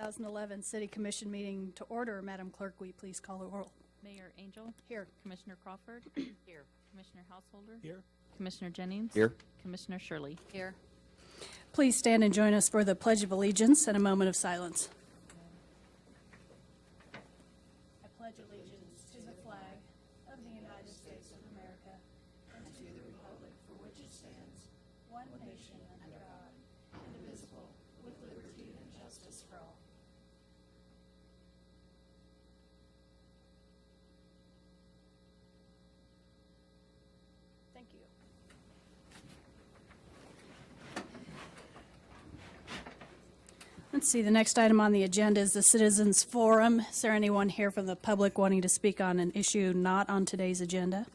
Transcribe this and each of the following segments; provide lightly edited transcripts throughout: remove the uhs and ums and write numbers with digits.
2011 City Commission meeting to order. Madam Clerk, will you please call the roll? Mayor Angel. Here. Commissioner Crawford. Here. Commissioner Householder. Here. Commissioner Jennings. Here. Commissioner Shirley. Here. Please stand and join us for the Pledge of Allegiance and a moment of silence. I pledge allegiance to the flag of the United States of America and to the republic for which it stands, one nation under God, indivisible, with liberty and justice for all. Thank you. Let's see, the next item on the agenda is the Citizens Forum. Is there anyone here from the public wanting to speak on an issue not on today's agenda?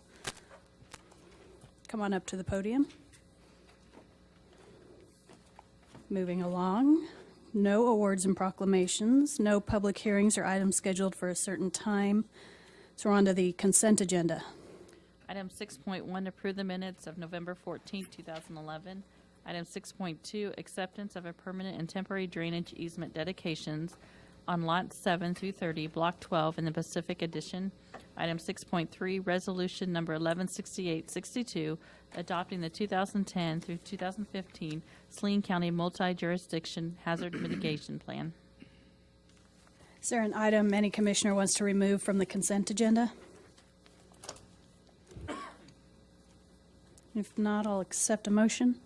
Come on up to the podium. Moving along, no awards and proclamations, no public hearings or items scheduled for a certain time. So we're on to the consent agenda. Item 6.1, approve the minutes of November 14, 2011. Item 6.2, acceptance of a permanent and temporary drainage easement dedications on lots 7 through 30, Block 12 in the Pacific Addition. Item 6.3, resolution number 116862, adopting the 2010 through 2015 Saline County Multi-Jurisdiction Hazard Mitigation Plan. Is there an item any commissioner wants to remove from the consent agenda? If not, I'll accept a motion.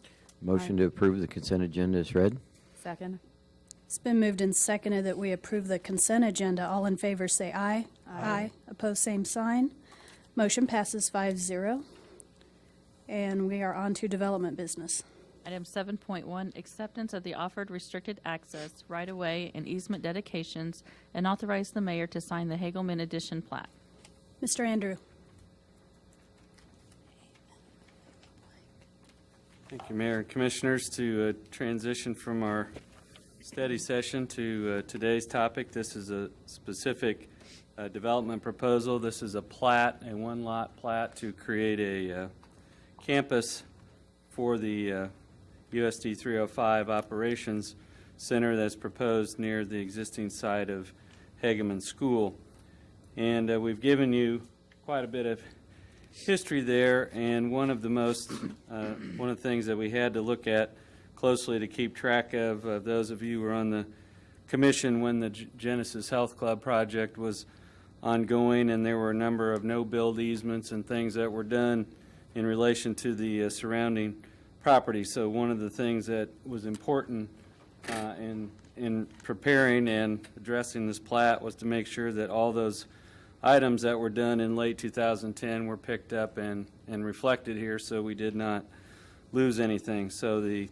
Motion to approve the consent agenda is read. Second. It's been moved and seconded that we approve the consent agenda. All in favor say aye. Aye. Opposed, same sign. Motion passes 5-0. And we are on to development business. Item 7.1, acceptance of the offered restricted access, right-of-way, and easement dedications, and authorize the mayor to sign the Hagelman Addition plat. Mr. Andrew. Thank you, Mayor and Commissioners. To transition from our study session to today's topic, this is a specific development proposal. This is a plat, a one-lot plat to create a campus for the USD 305 Operations Center that's proposed near the existing site of Hageman School. And we've given you quite a bit of history there, and one of the things that we had to look at closely to keep track of, those of you who were on the commission when the Genesis Health Club project was ongoing, and there were a number of no-build easements and things that were done in relation to the surrounding property. So one of the things that was important in preparing and addressing this plat was to make sure that all those items that were done in late 2010 were picked up and reflected here, so we did not lose anything. So the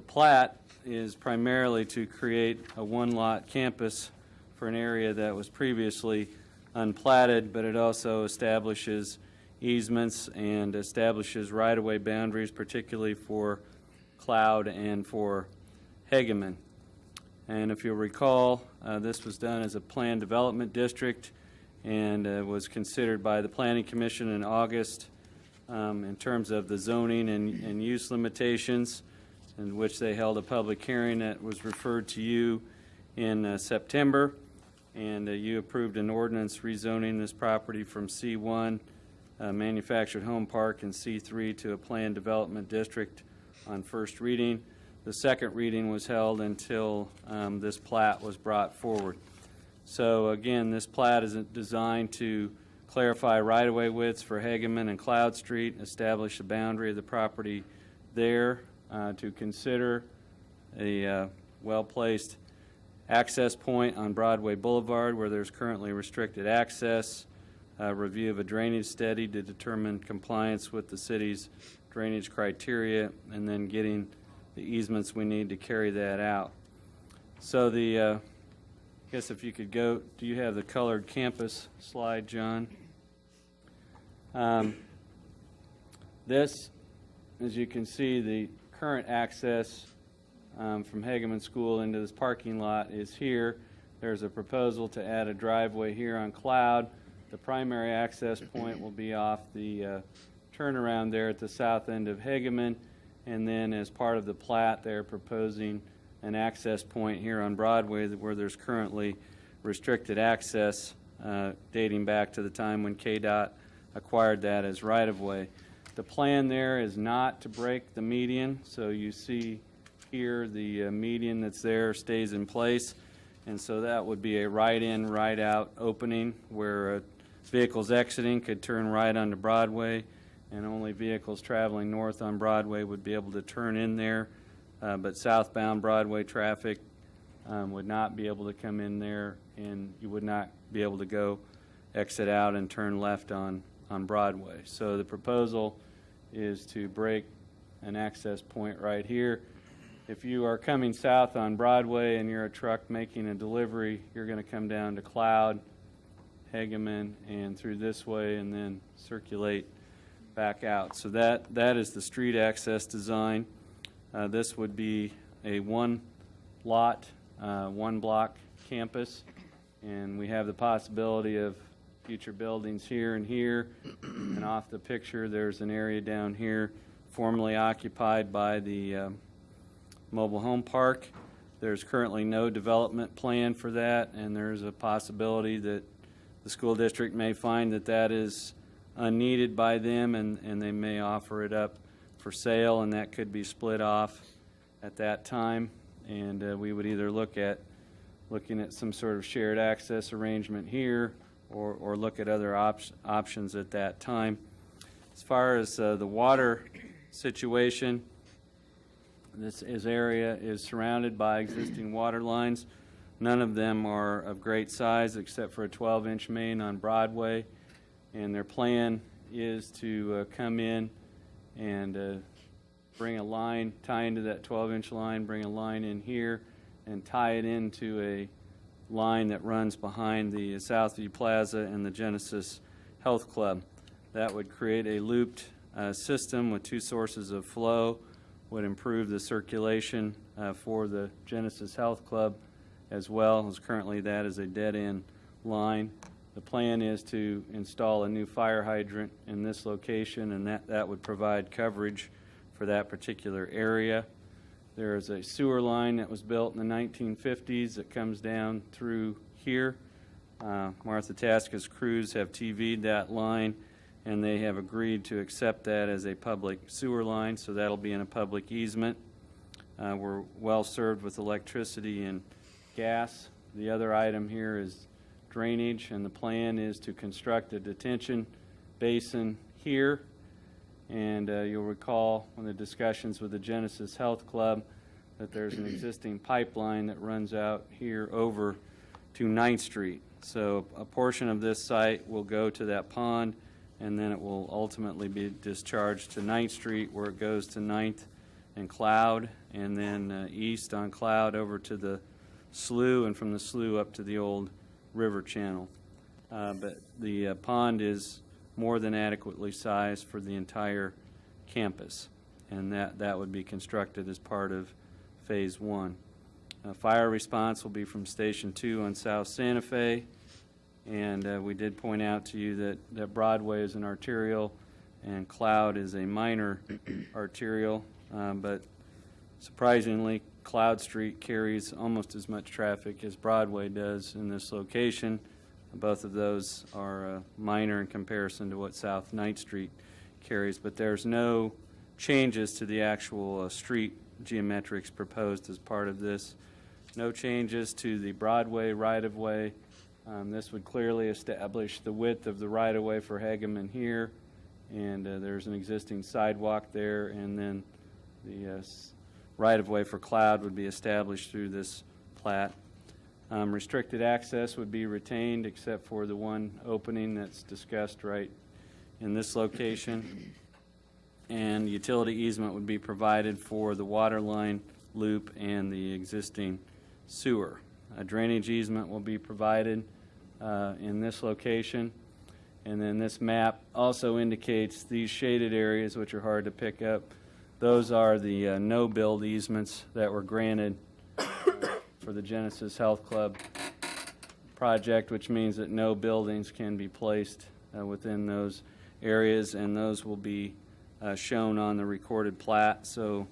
plat is primarily to create a one-lot campus for an area that was previously unplatted, but it also establishes easements and establishes right-of-way boundaries, particularly for Cloud and for Hageman. And if you'll recall, this was done as a planned development district and was considered by the Planning Commission in August in terms of the zoning and use limitations, in which they held a public hearing that was referred to you in September, and you approved an ordinance rezoning this property from C1 manufactured home park and C3 to a planned development district on first reading. The second reading was held until this plat was brought forward. So again, this plat is designed to clarify right-of-way widths for Hageman and Cloud Street, establish a boundary of the property there, to consider a well-placed access point on Broadway Boulevard where there's currently restricted access, review of a drainage study to determine compliance with the city's drainage criteria, and then getting the easements we need to carry that out. So I guess if you could go, do you have the colored campus slide, John? This, as you can see, the current access from Hageman School into this parking lot is here. There's a proposal to add a driveway here on Cloud. The primary access point will be off the turnaround there at the south end of Hageman, and then as part of the plat, they're proposing an access point here on Broadway where there's currently restricted access dating back to the time when KDOT acquired that as right-of-way. The plan there is not to break the median, so you see here the median that's there stays in place, and so that would be a right-in, right-out opening where vehicles exiting could turn right onto Broadway, and only vehicles traveling north on Broadway would be able to turn in there, but southbound Broadway traffic would not be able to come in there, and you would not be able to go exit out and turn left on Broadway. So the proposal is to break an access point right here. If you are coming south on Broadway and you're a truck making a delivery, you're going to come down to Cloud, Hageman, and through this way, and then circulate back out. So that is the street access design. This would be a one-lot, one-block campus, and we have the possibility of future buildings here and here. And off the picture, there's an area down here formerly occupied by the mobile home park. There's currently no development plan for that, and there's a possibility that the school district may find that that is unneeded by them, and they may offer it up for sale, and that could be split off at that time. And we would either looking at some sort of shared access arrangement here, or look at other options at that time. As far as the water situation, this area is surrounded by existing water lines. None of them are of great size except for a 12-inch main on Broadway, and their plan is to come in and bring a line, tie into that 12-inch line, bring a line in here, and tie it into a line that runs behind the Southview Plaza and the Genesis Health Club. That would create a looped system with two sources of flow, would improve the circulation for the Genesis Health Club as well, as currently that is a dead-end line. The plan is to install a new fire hydrant in this location, and that would provide coverage for that particular area. There is a sewer line that was built in the 1950s that comes down through here. Martha Tasca's crews have TV'd that line, and they have agreed to accept that as a public sewer line, so that'll be in a public easement. We're well served with electricity and gas. The other item here is drainage, and the plan is to construct a detention basin here. And you'll recall from the discussions with the Genesis Health Club that there's an existing pipeline that runs out here over to 9th Street. So a portion of this site will go to that pond, and then it will ultimately be discharged to 9th Street, where it goes to 9th and Cloud, and then east on Cloud over to the slough, and from the slough up to the old river channel. But the pond is more than adequately sized for the entire campus, and that would be constructed as part of Phase 1. Fire response will be from Station 2 on South Santa Fe, and we did point out to you that Broadway is an arterial and Cloud is a minor arterial, but surprisingly, Cloud Street carries almost as much traffic as Broadway does in this location. Both of those are minor in comparison to what South 9th Street carries, but there's no changes to the actual street geometrics proposed as part of this. No changes to the Broadway right-of-way. This would clearly establish the width of the right-of-way for Hageman here, and there's an existing sidewalk there, and then the right-of-way for Cloud would be established through this plat. Restricted access would be retained except for the one opening that's discussed right in this location. And utility easement would be provided for the water line loop and the existing sewer. A drainage easement will be provided in this location. And then this map also indicates these shaded areas, which are hard to pick up. Those are the no-build easements that were granted for the Genesis Health Club project, which means that no buildings can be placed within those areas, and those will be shown on the recorded plat. So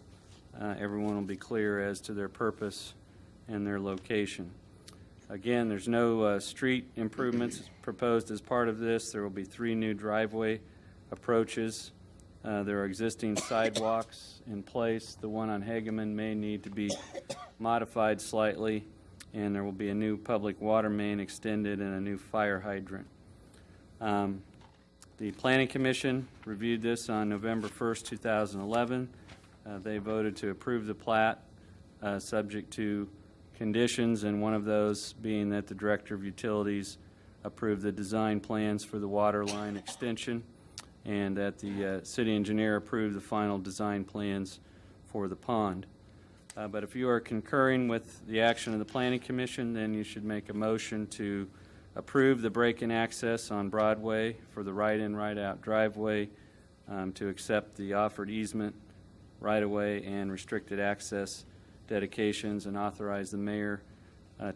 everyone will be clear as to their purpose and their location. Again, there's no street improvements proposed as part of this. There will be 3 new driveway approaches. There are existing sidewalks in place. The one on Hageman may need to be modified slightly, and there will be a new public water main extended and a new fire hydrant. The Planning Commission reviewed this on November 1st, 2011. They voted to approve the plat subject to conditions, and one of those being that the Director of Utilities approve the design plans for the water line extension, and that the city engineer approve the final design plans for the pond. But if you are concurring with the action of the Planning Commission, then you should make a motion to approve the break-in access on Broadway for the right-in, right-out driveway, to accept the offered easement, right-of-way, and restricted access dedications, and authorize the mayor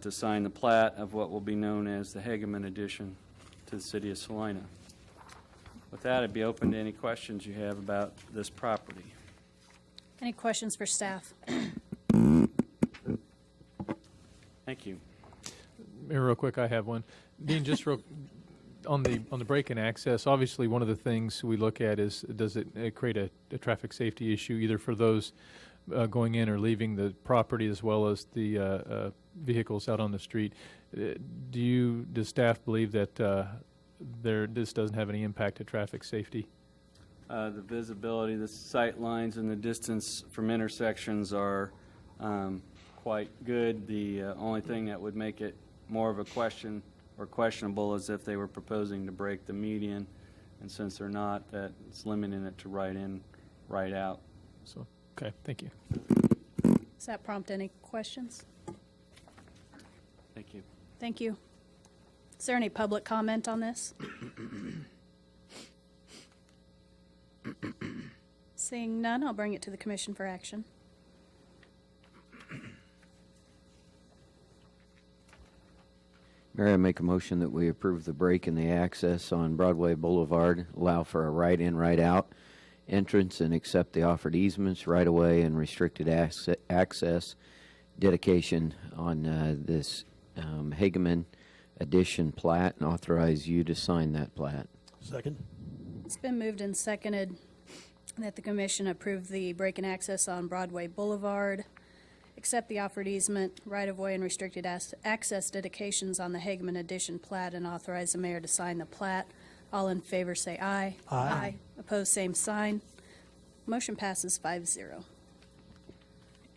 to sign the plat of what will be known as the Hageman addition to the city of Salina. With that, I'd be open to any questions you have about this property. Any questions for staff? Thank you. Mayor, real quick, I have one. Dean, just real, on the break-in access, obviously one of the things we look at is, does it create a traffic safety issue either for those going in or leaving the property, as well as the vehicles out on the street? Does staff believe that this doesn't have any impact to traffic safety? The visibility, the sight lines, and the distance from intersections are quite good. The only thing that would make it more of a question or questionable is if they were proposing to break the median, and since they're not, that's limiting it to right in, right out. So, okay, thank you. Does that prompt any questions? Thank you. Thank you. Is there any public comment on this? Seeing none, I'll bring it to the commission for action. Mayor, I make a motion that we approve the break in the access on Broadway Boulevard, allow for a right-in, right-out entrance, and accept the offered easements, right-of-way, and restricted access dedication on this Hageman addition plat, and authorize you to sign that plat. Second. It's been moved and seconded that the commission approve the break in access on Broadway Boulevard, accept the offered easement, right-of-way, and restricted access dedications on the Hageman addition plat, and authorize the mayor to sign the plat. All in favor say aye. Aye. Opposed, same sign. Motion passes 5-0.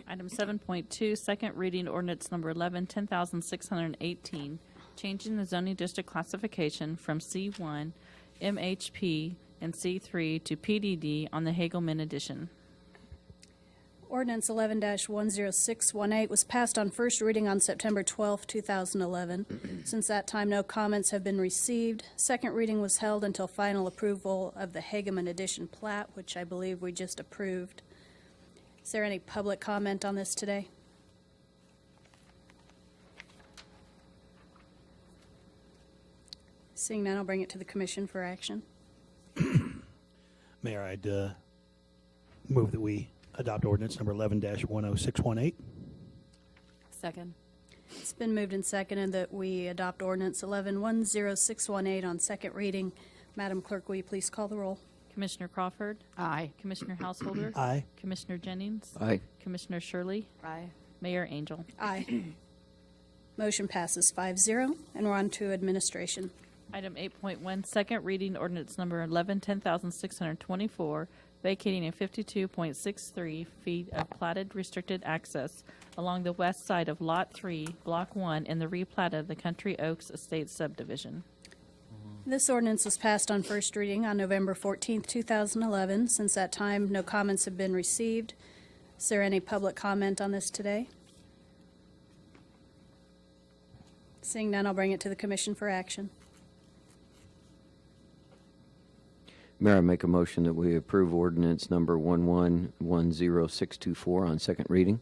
Item 7.2, second reading ordinance number 10,618, changing the zoning district classification from C1, MHP, and C3 to PDD on the Hagelman addition. Ordinance 11-10618 was passed on first reading on September 12, 2011. Since that time, no comments have been received. Second reading was held until final approval of the Hageman addition plat, which I believe we just approved. Is there any public comment on this today? Seeing none, I'll bring it to the commission for action. Mayor, I'd move that we adopt ordinance number 11-10618. Second. It's been moved and seconded that we adopt ordinance 11-10618 on second reading. Madam Clerk, will you please call the roll? Commissioner Crawford? Aye. Commissioner Householder? Aye. Commissioner Jennings? Aye. Commissioner Shirley? Aye. Mayor Angel? Aye. Motion passes 5-0, and we're on to administration. Item 8.1, second reading ordinance number 10,624, vacating a 52.63 feet of platted restricted access along the west side of Lot 3, Block 1, in the replat of the Country Oaks Estate subdivision. This ordinance was passed on first reading on November 14, 2011. Since that time, no comments have been received. Is there any public comment on this today? Seeing none, I'll bring it to the commission for action. Mayor, I make a motion that we approve ordinance number 11-10624 on second reading.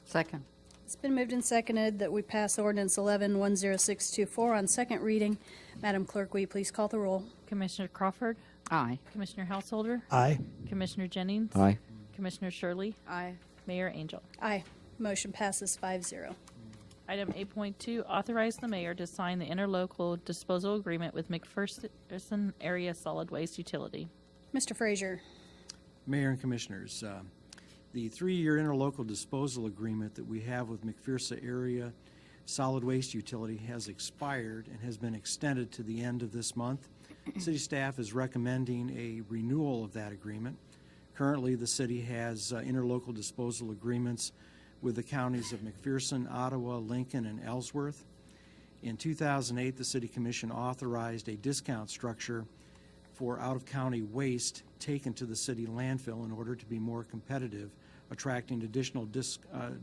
Second. It's been moved and seconded that we pass ordinance 11-10624 on second reading. Madam Clerk, will you please call the roll? Commissioner Crawford? Aye. Commissioner Householder? Aye. Commissioner Jennings? Aye. Commissioner Shirley? Aye. Mayor Angel? Aye. Motion passes 5-0. Item 8.2, authorize the mayor to sign the interlocal disposal agreement with McPherson Area Solid Waste Utility. Mr. Frazier. Mayor and Commissioners, the 3-year interlocal disposal agreement that we have with McPherson Area Solid Waste Utility has expired and has been extended to the end of this month. City staff is recommending a renewal of that agreement. Currently, the city has interlocal disposal agreements with the counties of McPherson, Ottawa, Lincoln, and Ellsworth. In 2008, the City Commission authorized a discount structure for out-of-county waste taken to the city landfill in order to be more competitive, attracting additional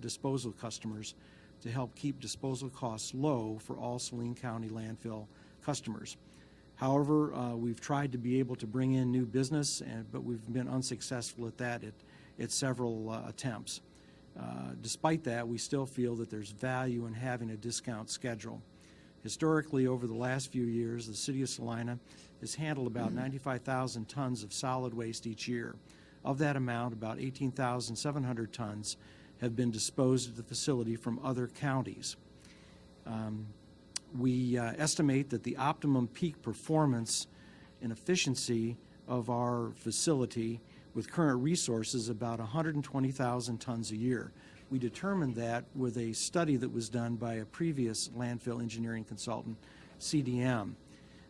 disposal customers to help keep disposal costs low for all Saline County landfill customers. However, we've tried to be able to bring in new business, but we've been unsuccessful at that at several attempts. Despite that, we still feel that there's value in having a discount schedule. Historically, over the last few years, the City of Salina has handled about 95,000 tons of solid waste each year. Of that amount, about 18,700 tons have been disposed at the facility from other counties. We estimate that the optimum peak performance and efficiency of our facility with current resources about 120,000 tons a year. We determined that with a study that was done by a previous landfill engineering consultant, CDM.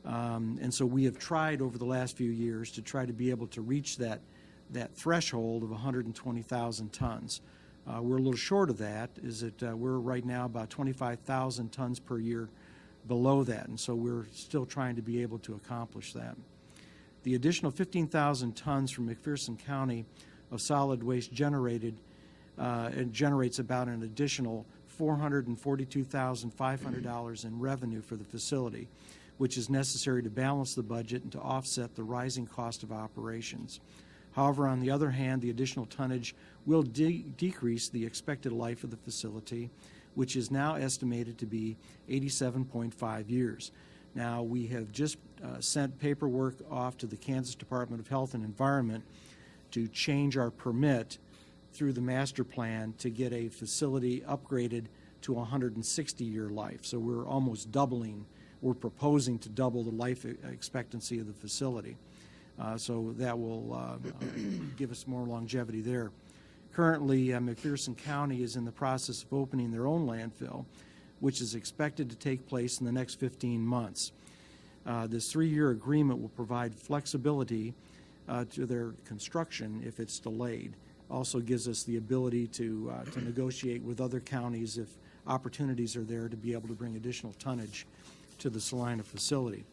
And so we have tried over the last few years to try to be able to reach that threshold of 120,000 tons. We're a little short of that, is that we're right now about 25,000 tons per year below that, and so we're still trying to be able to accomplish that. The additional 15,000 tons from McPherson County of solid waste generated, it generates about an additional $442,500 in revenue for the facility, which is necessary to balance the budget and to offset the rising cost of operations. However, on the other hand, the additional tonnage will decrease the expected life of the facility, which is now estimated to be 87.5 years. Now, we have just sent paperwork off to the Kansas Department of Health and Environment to change our permit through the master plan to get a facility upgraded to 160-year life. So we're almost doubling, we're proposing to double the life expectancy of the facility. So that will give us more longevity there. Currently, McPherson County is in the process of opening their own landfill, which is expected to take place in the next 15 months. This 3-year agreement will provide flexibility to their construction if it's delayed. Also gives us the ability to negotiate with other counties if opportunities are there to be able to bring additional tonnage to the Salina facility.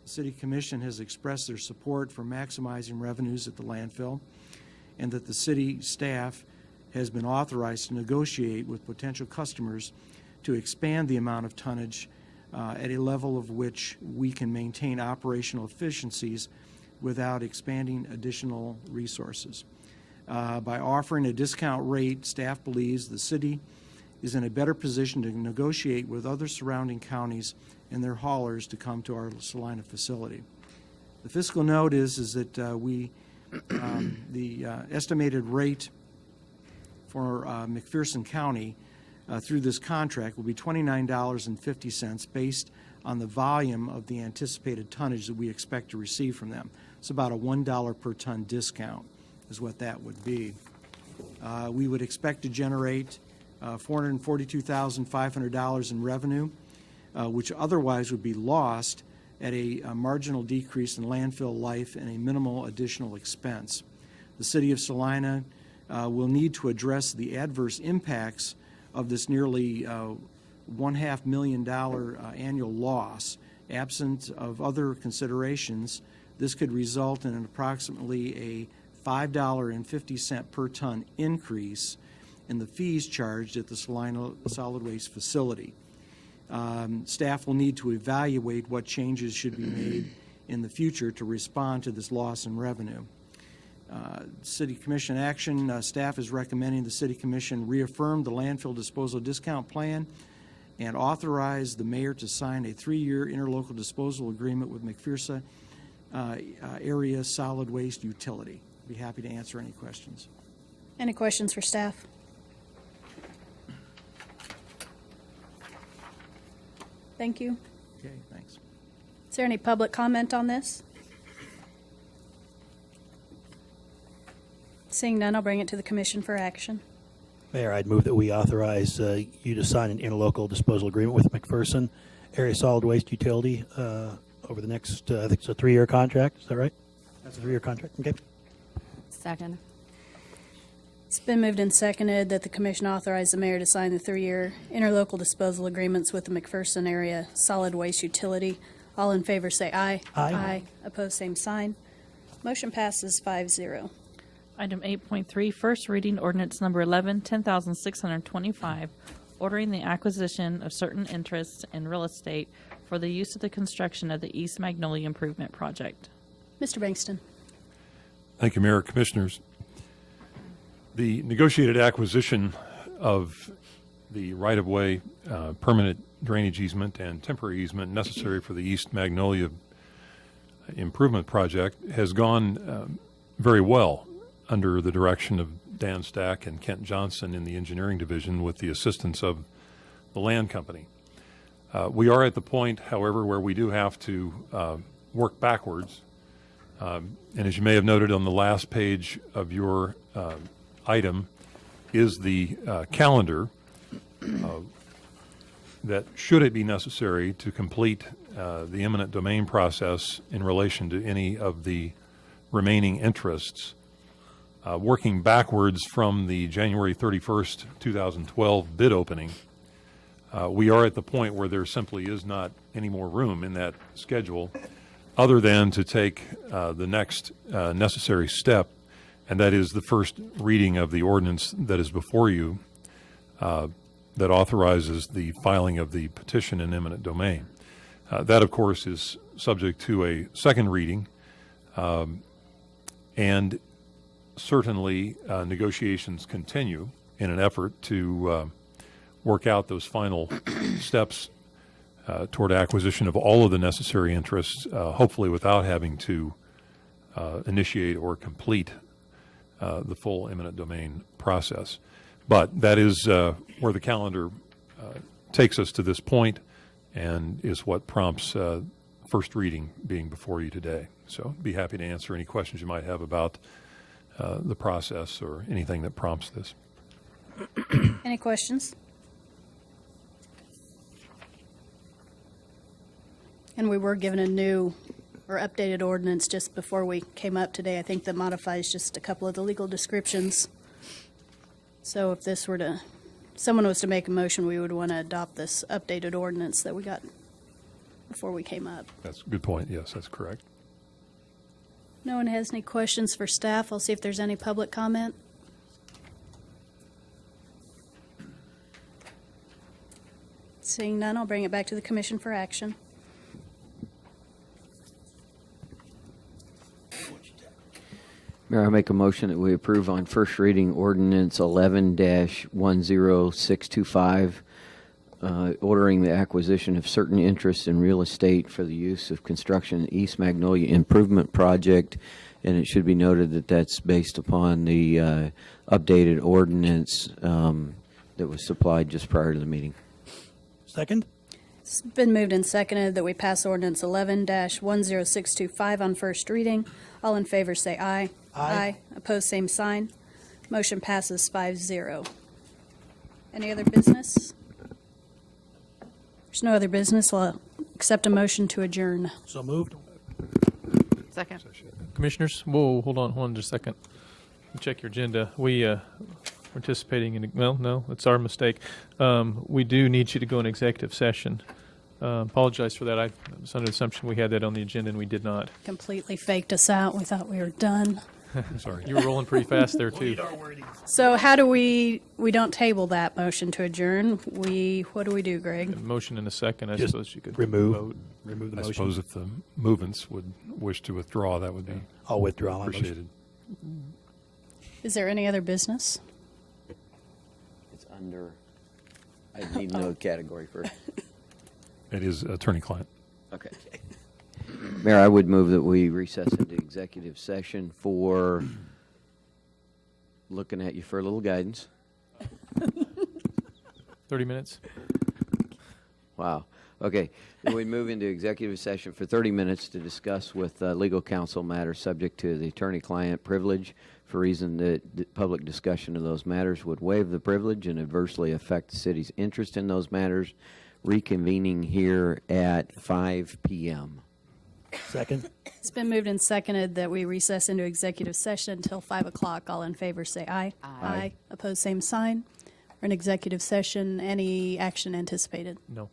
The City Commission has expressed their support for maximizing revenues at the landfill, and that the city staff has been authorized to negotiate with potential customers to expand the amount of tonnage at a level of which we can maintain operational efficiencies without expanding additional resources. By offering a discount rate, staff believes the city is in a better position to negotiate with other surrounding counties and their haulers to come to our Salina facility. The fiscal note is that the estimated rate for McPherson County through this contract will be $29.50 based on the volume of the anticipated tonnage that we expect to receive from them. It's about a $1 per ton discount is what that would be. We would expect to generate $442,500 in revenue, which otherwise would be lost at a marginal decrease in landfill life and a minimal additional expense. The City of Salina will need to address the adverse impacts of this nearly $1.5 million annual loss. Absent of other considerations, this could result in an approximately a $5.50 per ton increase in the fees charged at the Salina Solid Waste Facility. Staff will need to evaluate what changes should be made in the future to respond to this loss in revenue. City Commission action, staff is recommending the City Commission reaffirm the landfill disposal discount plan and authorize the mayor to sign a 3-year interlocal disposal agreement with McPherson Area Solid Waste Utility. Be happy to answer any questions. Any questions for staff? Thank you. Okay, thanks. Is there any public comment on this? Seeing none, I'll bring it to the commission for action. Mayor, I'd move that we authorize you to sign an interlocal disposal agreement with McPherson Area Solid Waste Utility over the next, I think it's a 3-year contract. Is that right? That's a 3-year contract. Okay. Second. It's been moved and seconded that the commission authorize the mayor to sign the 3-year interlocal disposal agreements with the McPherson Area Solid Waste Utility. All in favor say aye. Aye. Opposed, same sign. Motion passes 5-0. Item 8.3, first reading ordinance number 10,625, ordering the acquisition of certain interests in real estate for the use of the construction of the East Magnolia Improvement Project. Mr. Bankston. Thank you, Mayor, Commissioners. The negotiated acquisition of the right-of-way, permanent drainage easement and temporary easement necessary for the East Magnolia Improvement Project has gone very well under the direction of Dan Stack and Kent Johnson in the engineering division with the assistance of the land company. We are at the point, however, where we do have to work backwards. And as you may have noted on the last page of your item is the calendar that, should it be necessary to complete the eminent domain process in relation to any of the remaining interests, working backwards from the January 31st, 2012 bid opening, we are at the point where there simply is not any more room in that schedule other than to take the next necessary step, and that is the first reading of the ordinance that is before you that authorizes the filing of the petition in eminent domain. That, of course, is subject to a second reading, and certainly negotiations continue in an effort to work out those final steps toward acquisition of all of the necessary interests, hopefully without having to initiate or complete the full eminent domain process. But that is where the calendar takes us to this point and is what prompts first reading being before you today. So be happy to answer any questions you might have about the process or anything that prompts this. Any questions? And we were given a new or updated ordinance just before we came up today, I think, that modifies just a couple of the legal descriptions. So if this were to, someone was to make a motion, we would want to adopt this updated ordinance that we got before we came up. That's a good point. Yes, that's correct. No one has any questions for staff. I'll see if there's any public comment. Seeing none, I'll bring it back to the commission for action. Mayor, I make a motion that we approve on first reading ordinance 11-10625, ordering the acquisition of certain interests in real estate for the use of construction East Magnolia Improvement Project. And it should be noted that that's based upon the updated ordinance that was supplied just prior to the meeting. Second? It's been moved and seconded that we pass ordinance 11-10625 on first reading. All in favor say aye. Aye. Opposed, same sign. Motion passes 5-0. Any other business? There's no other business. I'll accept a motion to adjourn. So moved. Second. Commissioners, whoa, hold on just a second. Check your agenda. We participating in, well, no, it's our mistake. We do need you to go in executive session. Apologize for that. I was under the assumption we had that on the agenda, and we did not. Completely faked us out. We thought we were done. Sorry. You were rolling pretty fast there, too. So how do we don't table that motion to adjourn? What do we do, Greg? A motion in a second, I Just suppose you could remove vote. the I motion. suppose if the movements would wish to withdraw, that would be I'll withdraw my appreciated. motion. Is there any other business? It's under, I need to know the category first. It is attorney-client. Okay. Mayor, I would move that we recess into executive session for Looking at you for a little guidance. 30 minutes? Wow. Okay. Then we move into executive session for 30 minutes to discuss with legal counsel matters subject to the attorney-client privilege for reason that public discussion of those matters would waive the privilege and adversely affect the city's interest in those matters. Reconvening here at 5 p.m. Second. It's been moved and seconded that we recess into executive session until 5 o'clock. All in favor say aye. Aye. Opposed, same sign. We're in executive session. Any action anticipated? No.